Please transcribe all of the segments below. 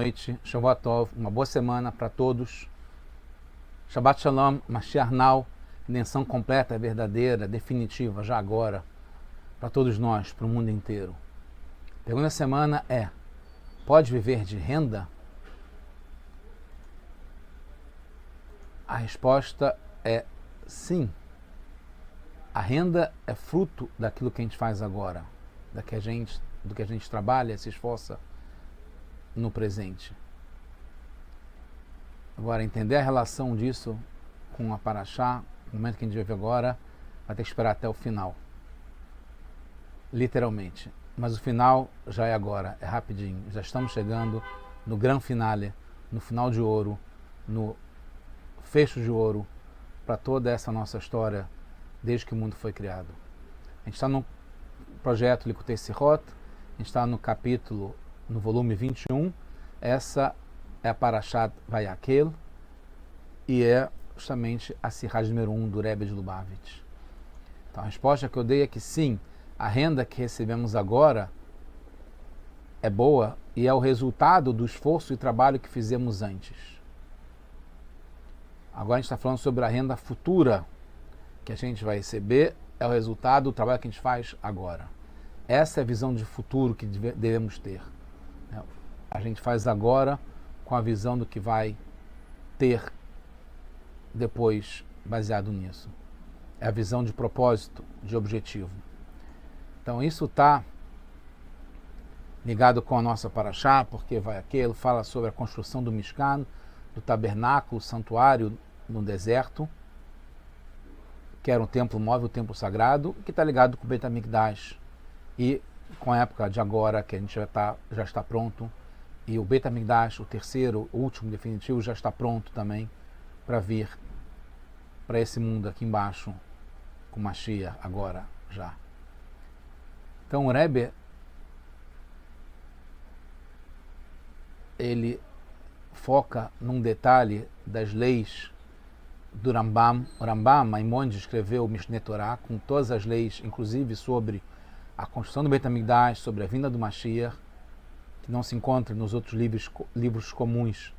noite, Shavua Tov, uma boa semana para todos. Shabbat Shalom, Mashiach Now, redenção completa, verdadeira, definitiva, já agora, para todos nós, para o mundo inteiro. A pergunta da semana é: pode viver de renda? A resposta é sim. A renda é fruto daquilo que a gente faz agora, do que a gente trabalha, se esforça no presente. Agora, entender a relação disso com a Parashá, no momento que a gente vive agora, vai ter que esperar até o final. Literalmente. Mas o final já é agora, é rapidinho. Já estamos chegando no grande finale, no final de ouro, no fecho de ouro, para toda essa nossa história, desde que o mundo foi criado. A gente está no projeto Likutei Sihot, a gente está no capítulo, no volume 21, essa é a Parashat Vayakel, e é justamente a Sihá número 1 do Rebbe de Lubavitch. Então a resposta que eu dei é que sim, a renda que recebemos agora é boa e é o resultado do esforço e trabalho que fizemos antes. Agora a gente está falando sobre a renda futura que a gente vai receber, é o resultado do trabalho que a gente faz agora. Essa é a visão de futuro que devemos ter. A gente faz agora com a visão do que vai ter depois baseado nisso. É a visão de propósito, de objetivo. Então isso está ligado com a nossa Parashá, porque vai aquele, fala sobre a construção do Mishkan, do tabernáculo, santuário no deserto, que era um templo móvel, um templo sagrado, que está ligado com o Beit HaMikdash. E com a época de agora, que a gente já está pronto, e o Beit HaMikdash, o terceiro, o último, definitivo, já está pronto também para vir para esse mundo aqui embaixo, com Mashiach agora, já. Então o Rebbe, ele foca num detalhe das leis do Rambam. O Rambam, Maimonides, escreveu o Mishneh Torah com todas as leis, inclusive sobre a construção do Beit HaMikdash, sobre a vinda do Mashiach, que não se encontra nos outros livros comuns,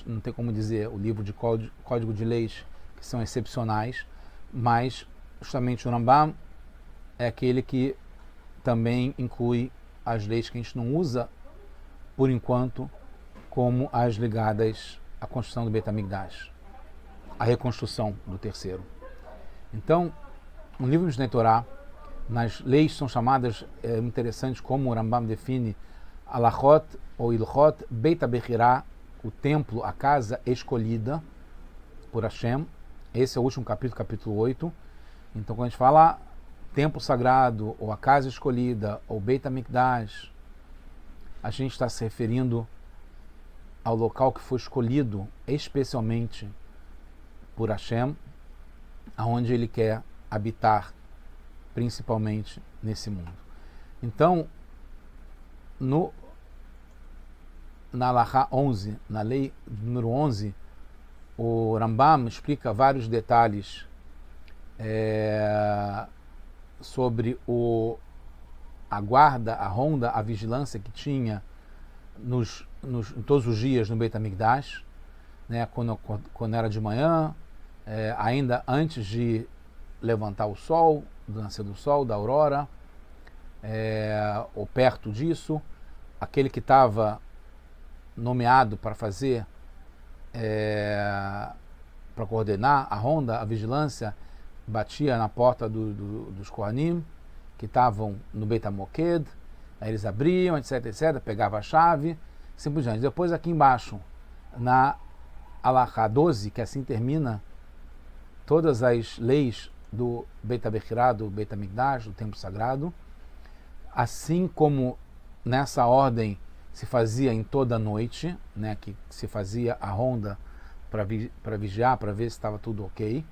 não tem como dizer, o livro de código de leis, que são excepcionais, mas justamente o Rambam é aquele que também inclui as leis que a gente não usa, por enquanto, como as ligadas à construção do Beit HaMikdash, a reconstrução do terceiro. Então, no livro de Mishneh Torah, nas leis são chamadas interessantes, como o Rambam define Alachot ou Ilchot Beit HaBechirá, o templo, a casa escolhida por Hashem. Esse é o último capítulo, capítulo 8. Então, quando a gente fala templo sagrado, ou a casa escolhida, ou Beit HaMikdash, a gente está se referindo ao local que foi escolhido especialmente por Hashem, aonde ele quer habitar principalmente nesse mundo. Então, na Alahá 11, na lei número 11, o Rambam explica vários detalhes sobre a guarda, a ronda, a vigilância que tinha em todos os dias no Beit HaMikdash, né, quando era de manhã, ainda antes de levantar o sol, do nascer do sol, da aurora, ou perto disso, aquele que estava nomeado para fazer, para coordenar a ronda, a vigilância, batia na porta dos Kohanim, que estavam no Beit HaMoked, aí eles abriam, etc, etc, pegava a chave, assim por diante. Depois aqui embaixo, na Alahá 12, que assim termina todas as leis do Beit HaBechirá, do Beit HaMikdash, do templo sagrado, assim como nessa ordem se fazia em toda noite, né, que se fazia a ronda para vigiar, para ver se estava tudo ok.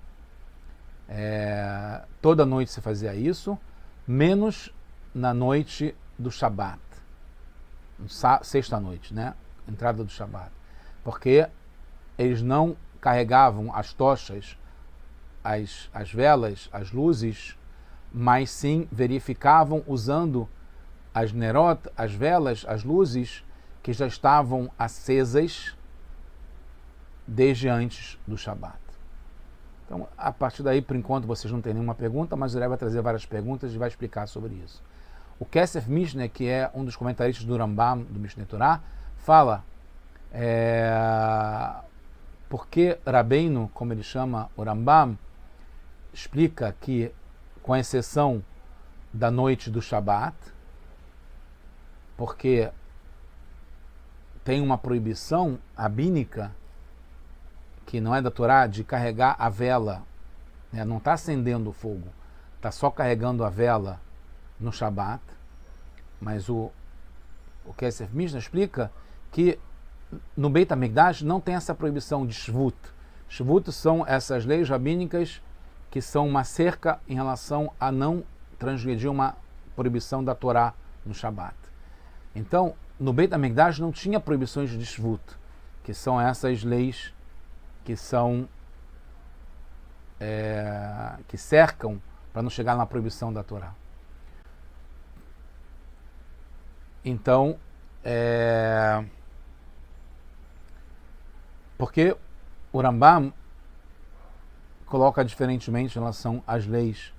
Toda noite se fazia isso, menos na noite do Shabat, sexta-noite, né, entrada do Shabat, porque eles não carregavam as tochas, as velas, as luzes, mas sim verificavam usando as nerot, as velas, as luzes que já estavam acesas desde antes do Shabat. Então, a partir daí, por enquanto, vocês não têm nenhuma pergunta, mas o Rebbe vai trazer várias perguntas e vai explicar sobre isso. O Kesef Mishneh, que é um dos comentaristas do Rambam, do Mishneh Torah, fala porque Rabbeinu, como ele chama o Rambam, explica que, com exceção da noite do Shabat, porque tem uma proibição rabínica, que não é da Torá, de carregar a vela, né? Não está acendendo o fogo, está só carregando a vela no Shabat, mas o Kesef Mishneh explica que no Beit HaMikdash não tem essa proibição de Shvut. Shvut são essas leis rabínicas que são uma cerca em relação a não transgredir uma proibição da Torá no Shabat. Então, no Beit HaMikdash não tinha proibições de Shvut, que são essas leis que são que cercam para não chegar na proibição da Torá. Então, porque o Rambam coloca diferentemente em relação às leis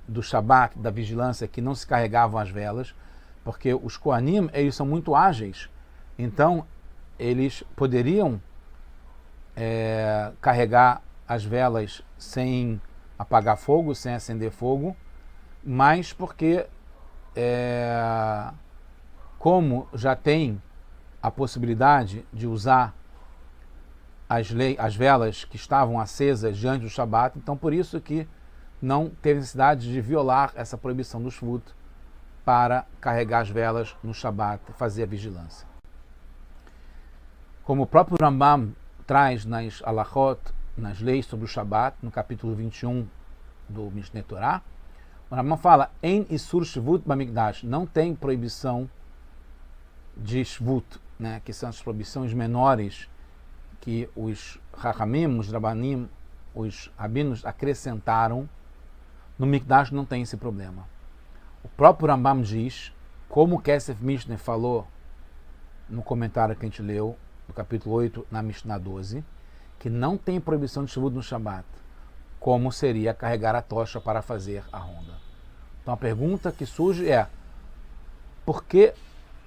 do Shabat, da vigilância, que não se carregavam as velas, porque os Kohanim, eles são muito ágeis, então eles poderiam carregar as velas sem apagar fogo, sem acender fogo, mas porque como já tem a possibilidade de usar as velas que estavam acesas diante do Shabat, então por isso que não teve necessidade de violar essa proibição do Shvut para carregar as velas no Shabat, fazer a vigilância. Como o próprio Rambam traz nas Alachot, nas leis sobre o Shabat, no capítulo 21 do Mishneh Torah, o Rambam fala, Ein Isur Shvut Bamikdash, não tem proibição de Shvut, né, que são as proibições menores que os Chachamim, os Rabanim, os rabinos acrescentaram. No Mikdash não tem esse problema. O próprio Rambam diz, como o Kesef Mishneh falou no comentário que a gente leu, no capítulo 8, na Mishnah 12, que não tem proibição de Shvut no Shabat, como seria carregar a tocha para fazer a ronda. Então a pergunta que surge é, por que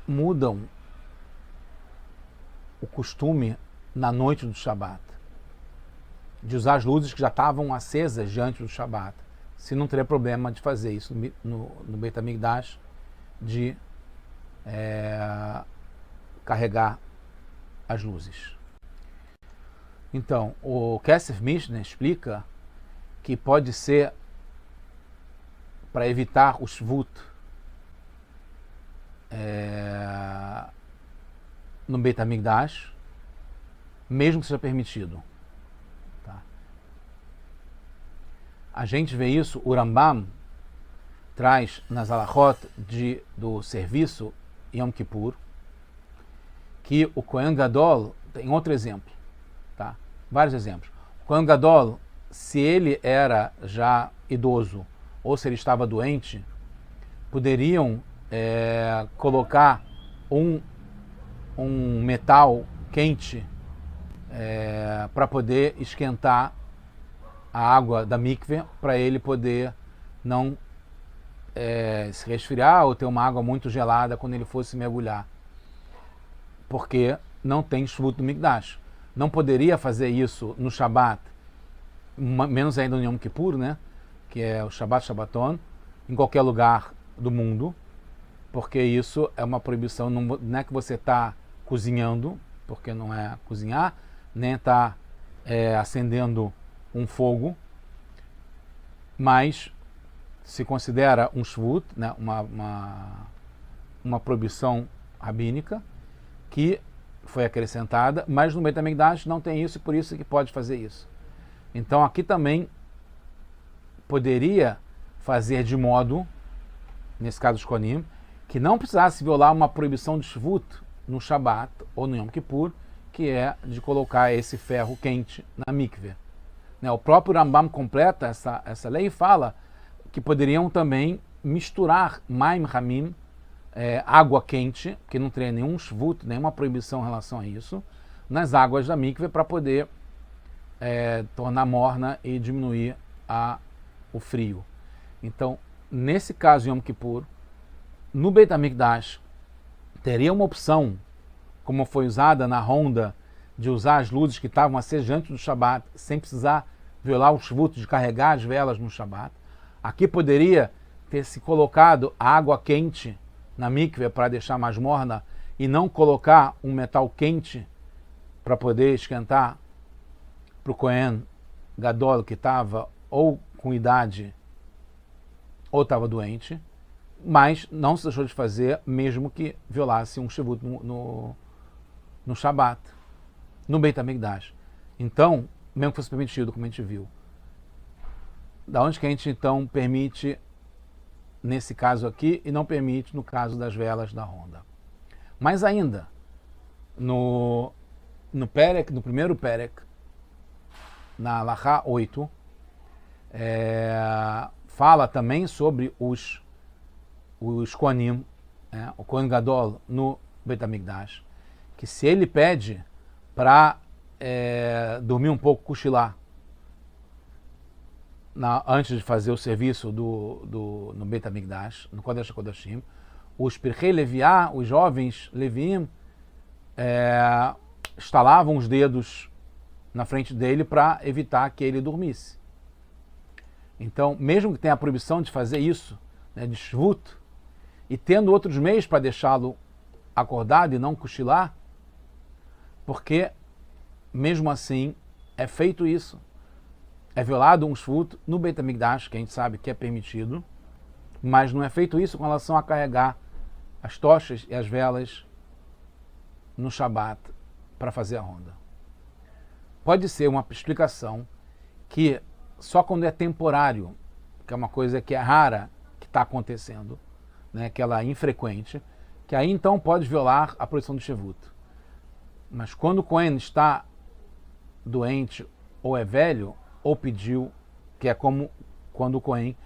mudam o costume na noite do Shabat de usar as luzes que já estavam acesas diante do Shabat, se não teria problema de fazer isso no Beit HaMikdash, de carregar as luzes? Então, o Kesef Mishneh explica que pode ser para evitar o Shvut no Beit HaMikdash, mesmo que seja permitido. Tá? A gente vê isso, o Rambam traz nas Alachot do serviço Yom Kippur, que o Kohen Gadol, tem outro exemplo, tá? Vários exemplos. O Kohen Gadol, se ele era já idoso ou se ele estava doente, poderiam colocar um metal quente para poder esquentar a água da mikve, para ele poder não se resfriar ou ter uma água muito gelada quando ele fosse mergulhar, porque não tem Shvut no Mikdash. Não poderia fazer isso no Shabat, menos ainda no Yom Kippur, né? Que é o Shabbaton, em qualquer lugar do mundo, porque isso é uma proibição, não é que você está cozinhando, porque não é cozinhar, nem está acendendo um fogo, mas se considera um Shvut, né, uma proibição rabínica que foi acrescentada, mas no Beit HaMikdash não tem isso, e por isso que pode fazer isso. Então aqui também poderia fazer de modo, nesse caso dos Kohanim, que não precisasse violar uma proibição de Shvut no Shabat ou no Yom Kippur, que é de colocar esse ferro quente na mikve. Né, o próprio Rambam completa essa lei e fala que poderiam também misturar Maim Hamim água quente, que não teria nenhum shvut, nenhuma proibição em relação a isso, nas águas da mikve para poder tornar morna e diminuir o frio. Então, nesse caso, Yom Kippur, no Beit HaMikdash, teria uma opção, como foi usada na ronda, de usar as luzes que estavam acesas antes do Shabat, sem precisar violar o shvut de carregar as velas no Shabat. Aqui poderia ter se colocado a água quente na mikve para deixar mais morna e não colocar um metal quente para poder esquentar para o Kohen Gadol que estava ou com idade ou estava doente, mas não se deixou de fazer mesmo que violasse um shvut no Shabat, no Beit HaMikdash. Então, mesmo que fosse permitido, como a gente viu, da onde que a gente então permite nesse caso aqui e não permite no caso das velas da ronda? Mas ainda, no primeiro Perek, na Halachá 8, fala também sobre os Kohanim, o Kohen Gadol no Beit HaMikdash, que se ele pede para dormir um pouco, cochilar, antes de fazer o serviço no Beit HaMikdash, no Kodesh HaKodashim, os Pirkei Leviá, os jovens Leviim, estalavam os dedos na frente dele para evitar que ele dormisse. Então, mesmo que tenha a proibição de fazer isso, de shvut, e tendo outros meios para deixá-lo acordado e não cochilar, porque mesmo assim é feito isso. É violado um shvut no Beit HaMikdash, que a gente sabe que é permitido, mas não é feito isso com relação a carregar as tochas e as velas no Shabat para fazer a ronda. Pode ser uma explicação que só quando é temporário, que é uma coisa que é rara, que está acontecendo, que ela é infrequente, que aí então pode violar a proibição do shvut. Mas quando o Kohen está doente ou é velho, ou pediu, que é como quando o Kohen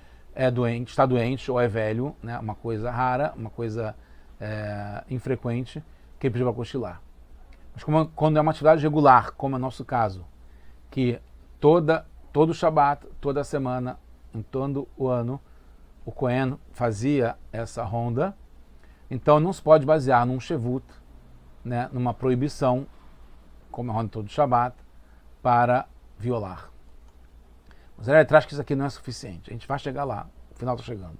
está doente ou é velho, uma coisa rara, uma coisa infrequente, que ele pediu para cochilar. Mas quando é uma atividade regular, como é o nosso caso, que todo Shabat, toda semana, em todo o ano, o Kohen fazia essa ronda, então não se pode basear num shevut, numa proibição, como é a ronda todo Shabat, para violar. Mas ele traz que isso aqui não é suficiente. A gente vai chegar lá, o final está chegando,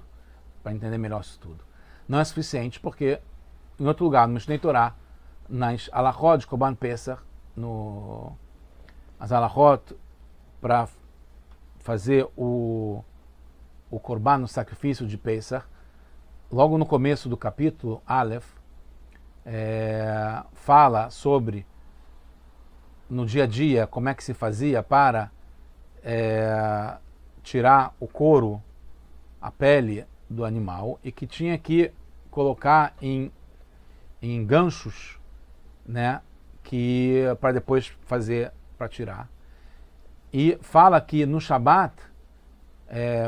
para entender melhor isso tudo. Não é suficiente porque, em outro lugar, no Mishnei Torah, nas halachot de Korban Pesach, as halachot para fazer o Korban, no sacrifício de Pesach, logo no começo do capítulo Aleph, fala sobre no dia a dia como é que se fazia para tirar o couro, a pele do animal, e que tinha que colocar em ganchos, que para depois fazer para tirar. E fala que no Shabat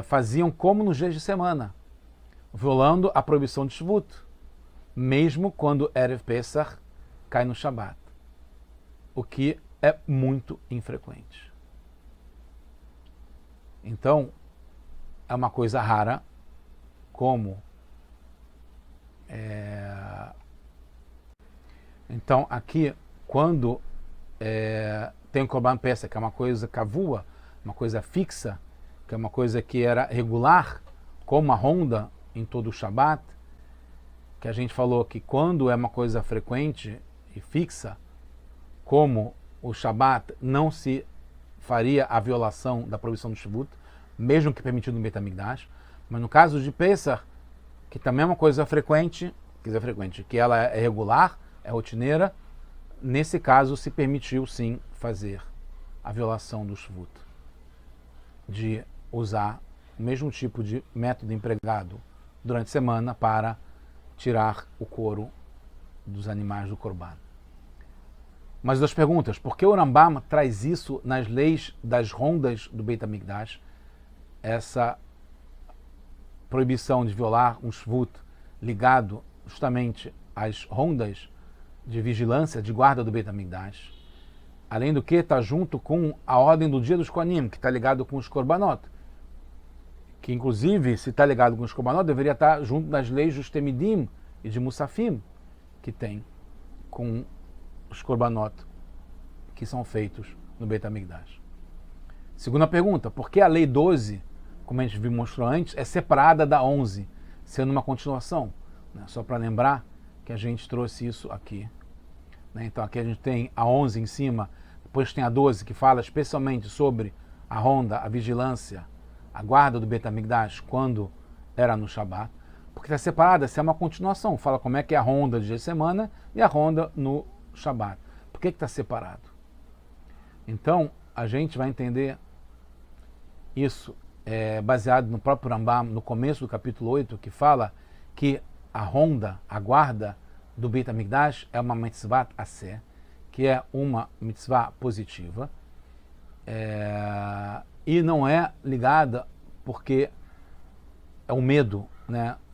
faziam como nos dias de semana, violando a proibição de shvut, mesmo quando Erev Pesach cai no Shabat, o que é muito infrequente. Então, é uma coisa rara, como então aqui, quando tem o Korban Pesach, que é uma coisa kavua, uma coisa fixa, que é uma coisa que era regular, como a ronda em todo o Shabat, que a gente falou que quando é uma coisa frequente e fixa, como o Shabat, não se faria a violação da proibição do shvut, mesmo que permitido no Beit HaMikdash. Mas no caso de Pesach, que também é uma coisa frequente, que ela é regular, é rotineira, nesse caso se permitiu sim fazer a violação do shvut, de usar o mesmo tipo de método empregado durante a semana para tirar o couro dos animais do Korban. Mas duas perguntas. Por que o Rambam traz isso nas leis das rondas do Beit HaMikdash? Essa proibição de violar um shvut ligado justamente as rondas de vigilância, de guarda do Beit HaMikdash. Além do que, está junto com a ordem do dia dos Kohanim, que está ligado com os Korbanot. Que, inclusive, se está ligado com os Korbanot, deveria estar junto das leis dos Temidim e de Musafim, que tem com os Korbanot que são feitos no Beit HaMikdash. Segunda pergunta, por que a lei 12, como a gente mostrou antes, é separada da 11, sendo uma continuação? Só para lembrar que a gente trouxe isso aqui. Então aqui a gente tem a 11 em cima, depois tem a 12 que fala especialmente sobre a ronda, a vigilância, a guarda do Beit HaMikdash quando era no Shabat, porque está separada, essa é uma continuação, fala como é que é a ronda de dia de semana e a ronda no Shabat. Por que está separado? Então a gente vai entender isso baseado no próprio Rambam, no começo do capítulo 8, que fala que a ronda, a guarda do Beit HaMikdash é uma mitzvah aseh, que é uma mitzvah positiva, e não é ligada porque é o medo,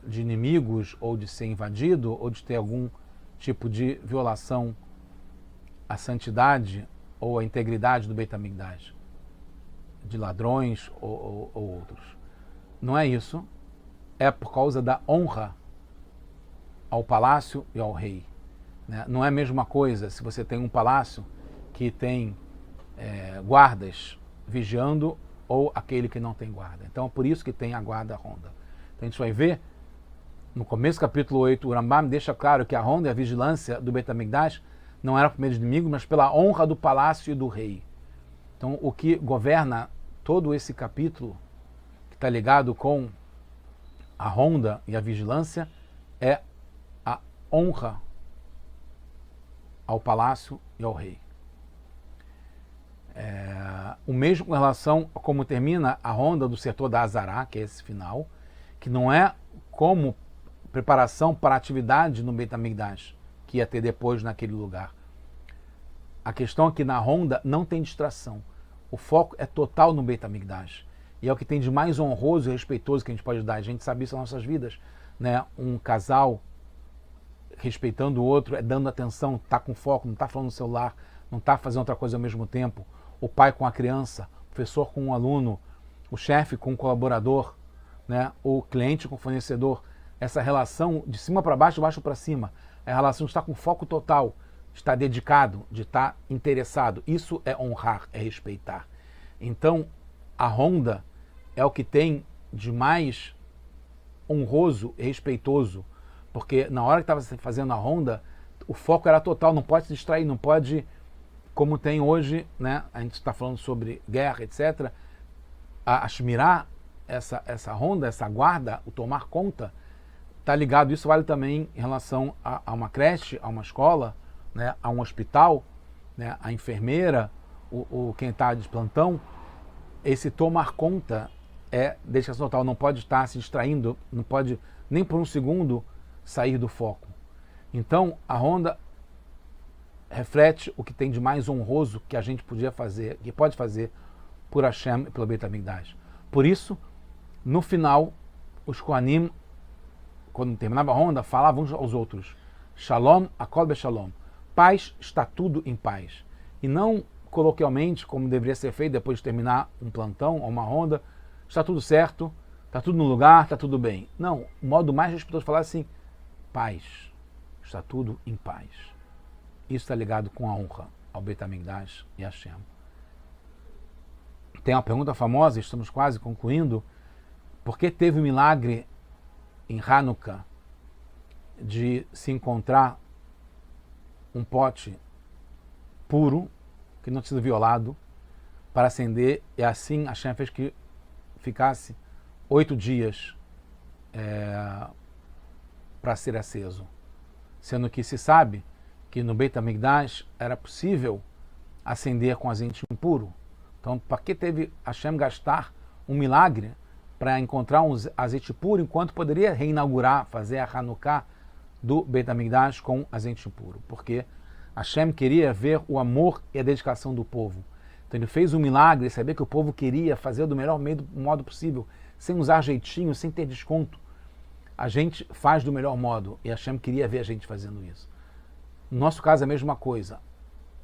de inimigos, ou de ser invadido, ou de ter algum tipo de violação à santidade ou à integridade do Beit HaMikdash, de ladrões ou outros. Não é isso, é por causa da honra ao palácio e ao rei. Não é a mesma coisa se você tem um palácio que tem guardas vigiando ou aquele que não tem guarda. Então é por isso que tem a guarda ronda. Então a gente vai ver, no começo do capítulo 8, o Rambam deixa claro que a ronda e a vigilância do Beit HaMikdash não era por meio de inimigo, mas pela honra do palácio e do rei. Então o que governa todo esse capítulo, que está ligado com a ronda e a vigilância, é a honra ao palácio e ao rei. O mesmo com relação a como termina a ronda do setor da Azará, que é esse final, que não é como preparação para a atividade no Beit HaMikdash, que ia ter depois naquele lugar. A questão é que na ronda não tem distração. O foco é total no Beit HaMikdash. E é o que tem de mais honroso e respeitoso que a gente pode dar. A gente sabe isso nas nossas vidas. Um casal respeitando o outro, dando atenção, está com foco, não está falando no celular, não está fazendo outra coisa ao mesmo tempo. O pai com a criança, o professor com o aluno, o chefe com o colaborador, o cliente com o fornecedor. Essa relação de cima para baixo, de baixo para cima. É a relação de estar com foco total, de estar dedicado, de estar interessado. Isso é honrar, é respeitar. Então, a ronda é o que tem de mais honroso e respeitoso, porque na hora que estava fazendo a ronda, o foco era total, não pode se distrair, não pode, como tem hoje, a gente está falando sobre guerra, etc., a shmirá, essa ronda, essa guarda, o tomar conta, está ligado, isso vale também em relação a uma creche, a uma escola, a um hospital, a enfermeira, quem está de plantão. Esse tomar conta é dedicação total, não pode estar se distraindo, não pode nem por um segundo sair do foco. Então, a ronda reflete o que tem de mais honroso que a gente podia fazer, que pode fazer por Hashem e pelo Beit HaMikdash. Por isso, no final, os Kohanim, quando terminava a ronda, falavam uns aos outros: Shalom, Akol Beshalom. Paz, está tudo em paz. E não coloquialmente, como deveria ser feito depois de terminar um plantão ou uma ronda, está tudo certo, está tudo no lugar, está tudo bem. Não, o modo mais respeitoso de falar assim: paz, está tudo em paz. Isso está ligado com a honra ao Beit HaMikdash e a Hashem. Tem uma pergunta famosa, estamos quase concluindo: por que teve o milagre em Hanukkah de se encontrar um pote puro, que não tinha sido violado, para acender, e assim Hashem fez que ficasse 8 dias para ser aceso? Sendo que se sabe que no Beit HaMikdash era possível acender com azeite impuro. Então, para que teve Hashem gastar um milagre para encontrar um azeite puro, enquanto poderia reinaugurar, fazer a Hanukkah do Beit HaMikdash com azeite impuro? Porque Hashem queria ver o amor e a dedicação do povo. Então ele fez um milagre, sabia que o povo queria fazer do melhor modo possível, sem usar jeitinho, sem ter desconto. a gente faz do melhor modo e Hashem queria ver a gente fazendo isso. No nosso caso é a mesma coisa.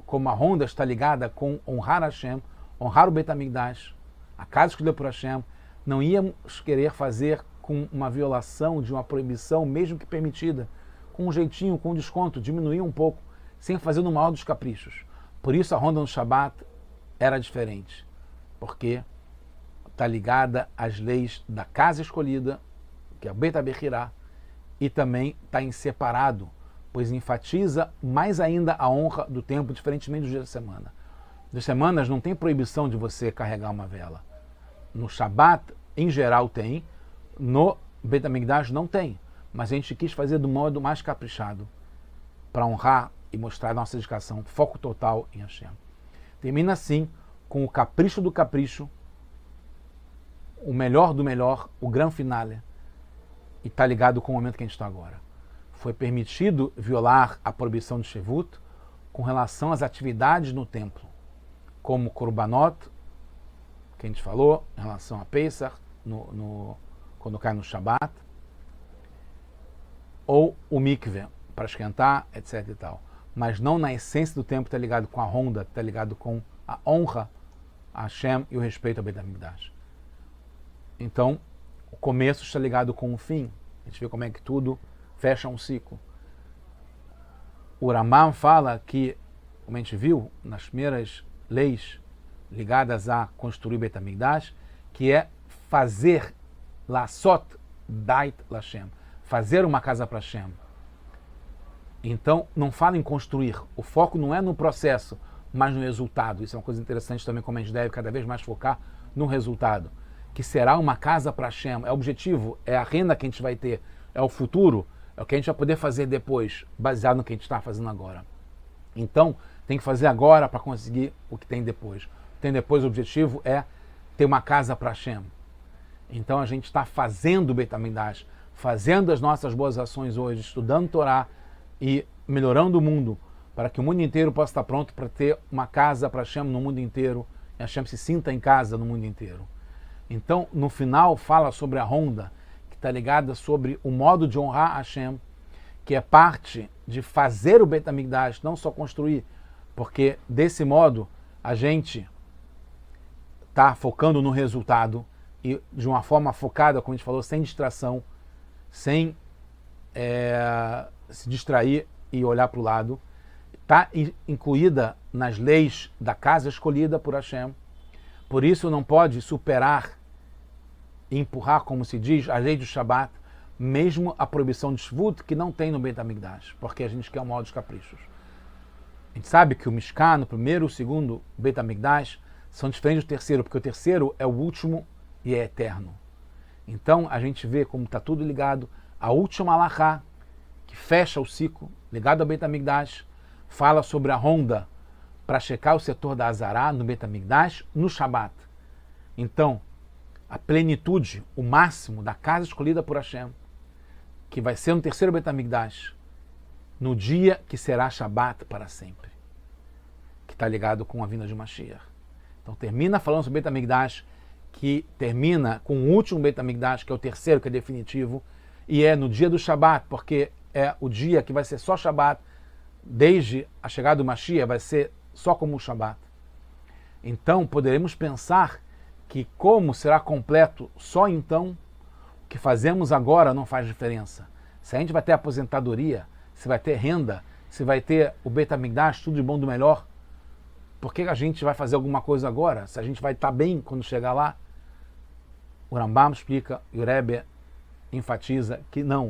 Como a Honda está ligada com honrar Hashem, honrar o Beit HaMikdash, a casa escolhida por Hashem, não íamos querer fazer com uma violação de uma proibição, mesmo que permitida, com um jeitinho, com um desconto, diminuir um pouco, sem fazer no maior dos caprichos. Por isso a Honda no Shabat era diferente, porque está ligada às leis da casa escolhida, que é o Beit HaBechirá, e também está em separado, pois enfatiza mais ainda a honra do tempo, diferentemente dos dias da semana. Nas semanas não tem proibição de você carregar uma vela. No Shabat, em geral, tem. No Beit HaMikdash não tem. Mas a gente quis fazer do modo mais caprichado, para honrar e mostrar a nossa dedicação, foco total em Hashem. Termina assim, com o capricho do capricho, o melhor do melhor, o grande finale, e está ligado com o momento que a gente está agora. Foi permitido violar a proibição de Shevut com relação às atividades no templo, como Korbanot, que a gente falou, em relação a Pesach, quando cai no Shabat, ou o mikveh, para esquentar, etc. e tal. Mas não na essência do templo, está ligado com a Honda, está ligado com a honra a Hashem e o respeito ao Beit HaMikdash. Então, o começo está ligado com o fim. A gente vê como é que tudo fecha um ciclo. O Rambam fala que, como a gente viu nas primeiras leis ligadas a construir Beit HaMikdash, que é fazer Lasot Dait Lashem, fazer uma casa para Hashem. Então, não fala em construir. O foco não é no processo, mas no resultado. Isso é uma coisa interessante também, como a gente deve cada vez mais focar no resultado. Que será uma casa para Hashem. É o objetivo, é a renda que a gente vai ter, é o futuro, é o que a gente vai poder fazer depois, baseado no que a gente está fazendo agora. Então, tem que fazer agora para conseguir o que tem depois. O que tem depois, o objetivo é ter uma casa para Hashem. Então, a gente está fazendo o Beit HaMikdash, fazendo as nossas boas ações hoje, estudando Torá e melhorando o mundo, para que o mundo inteiro possa estar pronto para ter uma casa para Hashem no mundo inteiro, e Hashem se sinta em casa no mundo inteiro. Então, no final, fala sobre a Honda, que está ligada sobre o modo de honrar Hashem, que é parte de fazer o Beit HaMikdash, não só construir, porque desse modo a gente está focando no resultado e de uma forma focada, como a gente falou, sem distração, sem se distrair e olhar para o lado. Está incluída nas leis da casa escolhida por Hashem. Por isso não pode superar e empurrar, como se diz, a lei do Shabat, mesmo a proibição de Shvut, que não tem no Beit HaMikdash, porque a gente quer o maior dos caprichos. A gente sabe que o Mishkan, no primeiro e o segundo Beit HaMikdash, são diferentes do terceiro, porque o terceiro é o último e é eterno. Então a gente vê como está tudo ligado. A última alahá, que fecha o ciclo, ligado ao Beit HaMikdash, fala sobre a Honda para checar o setor da Azará no Beit HaMikdash no Shabat. Então, a plenitude, o máximo da casa escolhida por Hashem, que vai ser no terceiro Beit HaMikdash, no dia que será Shabat para sempre, que está ligado com a vinda de Mashiach. Então termina falando sobre o Beit HaMikdash, que termina com o último Beit HaMikdash, que é o terceiro, que é definitivo, e é no dia do Shabat, porque é o dia que vai ser só Shabat, desde a chegada do Mashiach, vai ser só como o Shabat. Então poderemos pensar que como será completo só então, o que fazemos agora não faz diferença. Se a gente vai ter aposentadoria, se vai ter renda, se vai ter o Beit HaMikdash, tudo de bom do melhor, por que a gente vai fazer alguma coisa agora? Se a gente vai estar bem quando chegar lá? O Rambam explica, e o Rebbe enfatiza que não.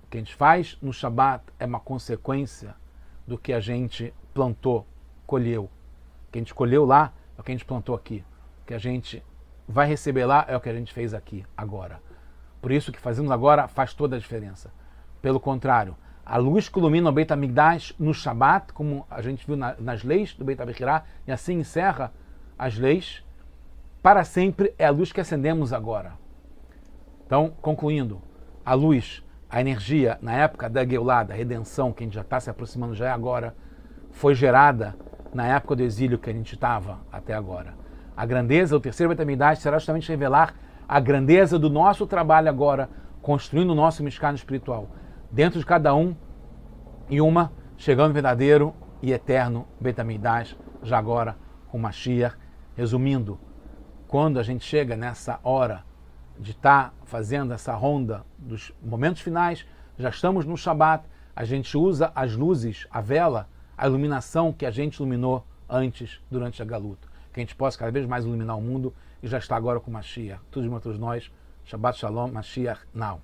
O que a gente faz no Shabat é uma consequência do que a gente plantou, colheu. O que a gente colheu lá é o que a gente plantou aqui. O que a gente vai receber lá é o que a gente fez aqui, agora. Por isso, o que fazemos agora faz toda a diferença. Pelo contrário, a luz que ilumina o Beit HaMikdash no Shabat, como a gente viu nas leis do Beit HaBechirá, e assim encerra as leis, para sempre é a luz que acendemos agora. Então, concluindo, a luz, a energia, na época da Geulah, da redenção, que a gente já está se aproximando, já é agora, foi gerada na época do exílio que a gente estava até agora. A grandeza, o terceiro Beit HaMikdash, será justamente revelar a grandeza do nosso trabalho agora, construindo o nosso Mishkan espiritual, dentro de cada um e uma, chegando ao verdadeiro e eterno Beit HaMikdash, já agora com Mashiach. Resumindo, quando a gente chega nessa hora de estar fazendo essa ronda dos momentos finais, já estamos no Shabat, a gente usa as luzes, a vela, a iluminação que a gente iluminou antes, durante a Galuta. Que a gente possa cada vez mais iluminar o mundo e já está agora com Mashiach. Tudo de todos nós. Shabbat Shalom, Mashiach now.